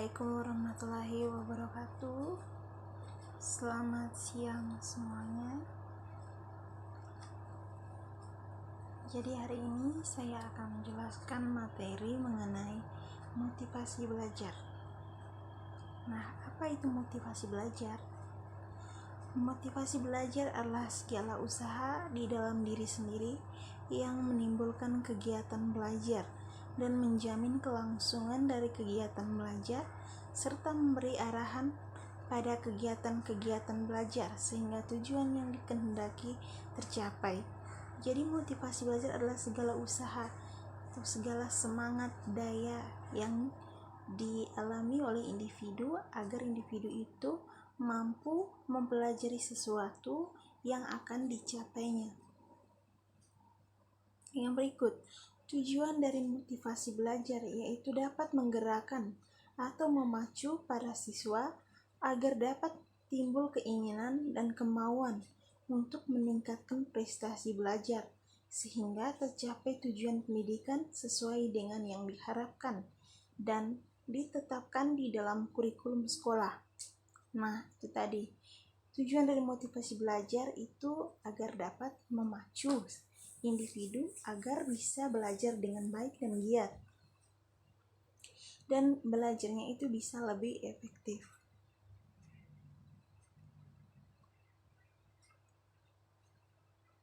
Assalamualaikum warahmatullahi wabarakatuh. Selamat siang semuanya. Jadi hari ini saya akan menjelaskan materi mengenai motivasi belajar. Nah, apa itu motivasi belajar? Motivasi belajar adalah segala usaha di dalam diri sendiri yang menimbulkan kegiatan belajar dan menjamin kelangsungan dari kegiatan belajar serta memberi arahan pada kegiatan-kegiatan belajar sehingga tujuan yang dikehendaki tercapai. Jadi motivasi belajar adalah segala usaha atau segala semangat daya yang dialami oleh individu agar individu itu mampu mempelajari sesuatu yang akan dicapainya. Yang berikut, tujuan dari motivasi belajar yaitu dapat menggerakkan atau memacu para siswa agar dapat timbul keinginan dan kemauan untuk meningkatkan prestasi belajar sehingga tercapai tujuan pendidikan sesuai dengan yang diharapkan dan ditetapkan di dalam kurikulum sekolah. Nah, itu tadi. Tujuan dari motivasi belajar itu agar dapat memacu individu agar bisa belajar dengan baik dan giat. Dan belajarnya itu bisa lebih efektif.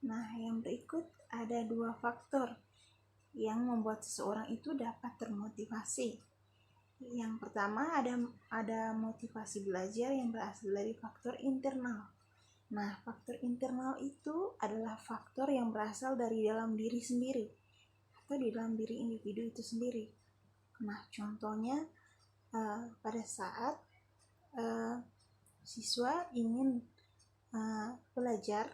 Nah, yang berikut ada 2 faktor yang membuat seseorang itu dapat termotivasi. Yang pertama ada motivasi belajar yang berasal dari faktor internal. Nah, faktor internal itu adalah faktor yang berasal dari dalam diri sendiri atau di dalam diri individu itu sendiri. Nah, contohnya pada saat siswa ingin belajar,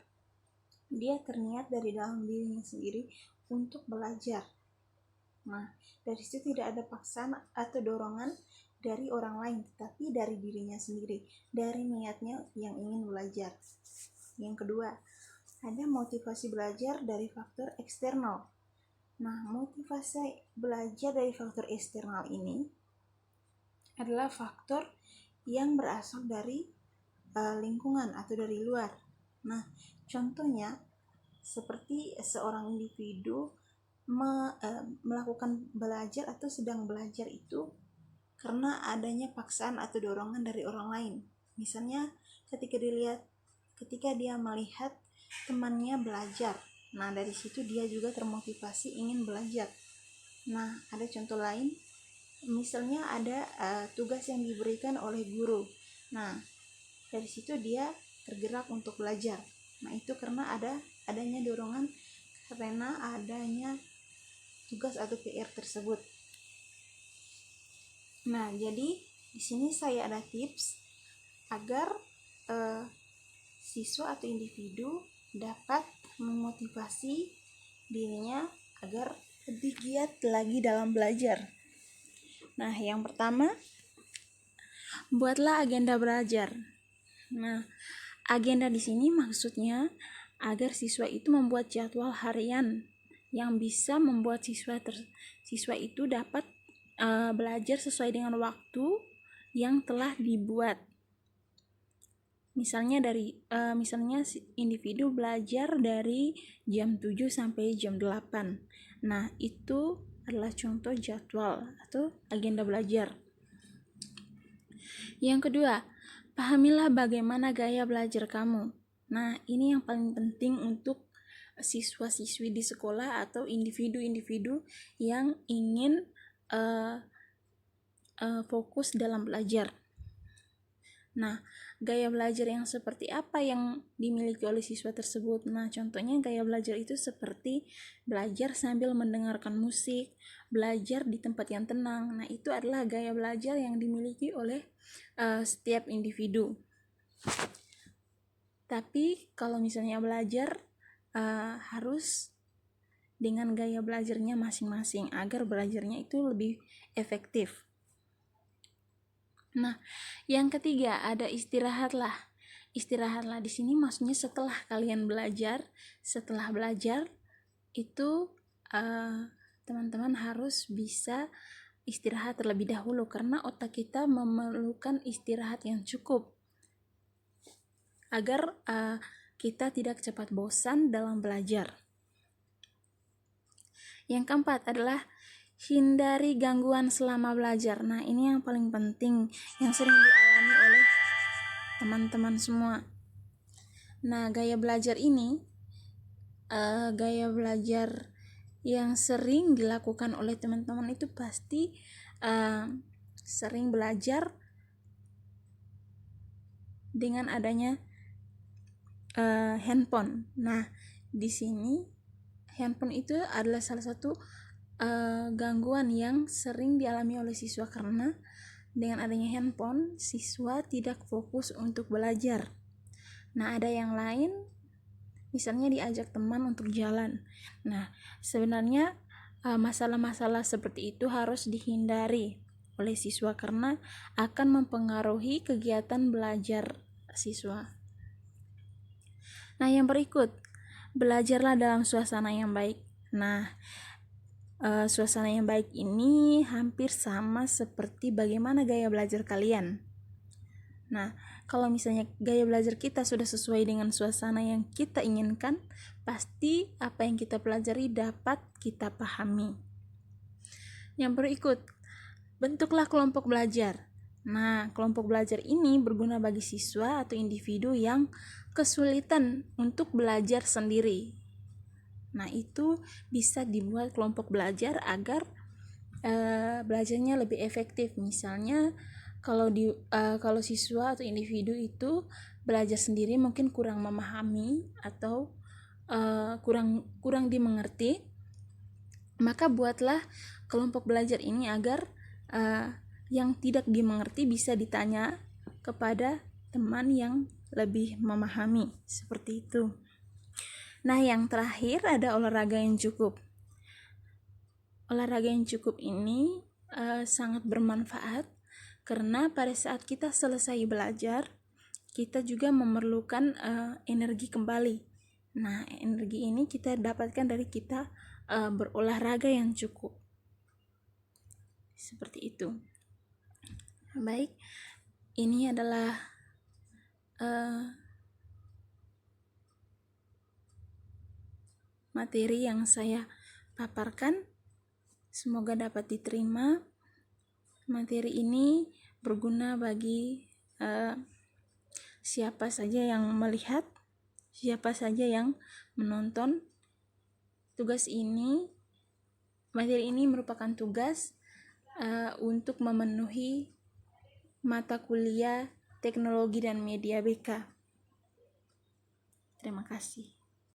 dia terniat dari dalam dirinya sendiri untuk belajar. Nah, dari situ tidak ada paksaan atau dorongan dari orang lain, tetapi dari dirinya sendiri, dari niatnya yang ingin belajar. Yang kedua, ada motivasi belajar dari faktor eksternal. Nah, motivasi belajar dari faktor eksternal ini adalah faktor yang berasal dari lingkungan atau dari luar. Nah, contohnya seperti seorang individu melakukan belajar atau sedang belajar itu karena adanya paksaan atau dorongan dari orang lain. Misalnya ketika dia melihat temannya belajar, nah dari situ dia juga termotivasi ingin belajar. Nah, ada contoh lain, misalnya ada tugas yang diberikan oleh guru. Nah, dari situ dia tergerak untuk belajar. Nah, itu karena adanya dorongan karena adanya tugas atau PR tersebut. Nah, jadi di sini saya ada tips agar siswa atau individu dapat memotivasi dirinya agar lebih giat lagi dalam belajar. Nah, yang pertama, buatlah agenda belajar. Nah, agenda di sini maksudnya agar siswa itu membuat jadwal harian yang bisa membuat siswa itu dapat belajar sesuai dengan waktu yang telah dibuat. Misalnya individu belajar dari jam 7 sampai jam 8. Nah, itu adalah contoh jadwal atau agenda belajar. Yang kedua, pahamilah bagaimana gaya belajar kamu. Nah, ini yang paling penting untuk siswa-siswi di sekolah atau individu-individu yang ingin fokus dalam belajar. Nah, gaya belajar yang seperti apa yang dimiliki oleh siswa tersebut? Nah, contohnya gaya belajar itu seperti belajar sambil mendengarkan musik, belajar di tempat yang tenang. Nah, itu adalah gaya belajar yang dimiliki oleh setiap individu. Tapi kalau misalnya belajar harus dengan gaya belajarnya masing-masing agar belajarnya itu lebih efektif. Nah, yang ketiga ada istirahatlah. Istirahatlah di sini maksudnya setelah kalian belajar, itu teman-teman harus bisa istirahat terlebih dahulu, karena otak kita memerlukan istirahat yang cukup agar kita tidak cepat bosan dalam belajar. Yang keempat adalah hindari gangguan selama belajar. Nah, ini yang paling penting, yang sering dialami oleh teman-teman semua. Nah, gaya belajar ini, gaya belajar yang sering dilakukan oleh teman-teman itu pasti sering belajar dengan adanya handphone. Nah, di sini handphone itu adalah salah satu gangguan yang sering dialami oleh siswa, karena dengan adanya handphone siswa tidak fokus untuk belajar. Nah, ada yang lain, misalnya diajak teman untuk jalan. Nah, sebenarnya masalah-masalah seperti itu harus dihindari oleh siswa karena akan mempengaruhi kegiatan belajar siswa. Nah, yang berikut, belajarlah dalam suasana yang baik. Nah, suasana yang baik ini hampir sama seperti bagaimana gaya belajar kalian. Nah, kalau misalnya gaya belajar kita sudah sesuai dengan suasana yang kita inginkan, pasti apa yang kita pelajari dapat kita pahami. Yang berikut, bentuklah kelompok belajar. Nah, kelompok belajar ini berguna bagi siswa atau individu yang kesulitan untuk belajar sendiri. Nah, itu bisa dibuat kelompok belajar agar belajarnya lebih efektif. Misalnya kalau siswa atau individu itu belajar sendiri mungkin kurang memahami atau kurang dimengerti, maka buatlah kelompok belajar ini agar yang tidak dimengerti bisa ditanya kepada teman yang lebih memahami, seperti itu. Nah, yang terakhir ada olahraga yang cukup. Olahraga yang cukup ini sangat bermanfaat karena pada saat kita selesai belajar, kita juga memerlukan energi kembali. Nah, energi ini kita dapatkan dari kita berolahraga yang cukup. Seperti itu. Baik, ini adalah materi yang saya paparkan. Semoga dapat diterima. Materi ini berguna bagi siapa saja yang melihat, siapa saja yang menonton. Materi ini merupakan tugas untuk memenuhi mata kuliah Teknologi dan Media BK. Terima kasih.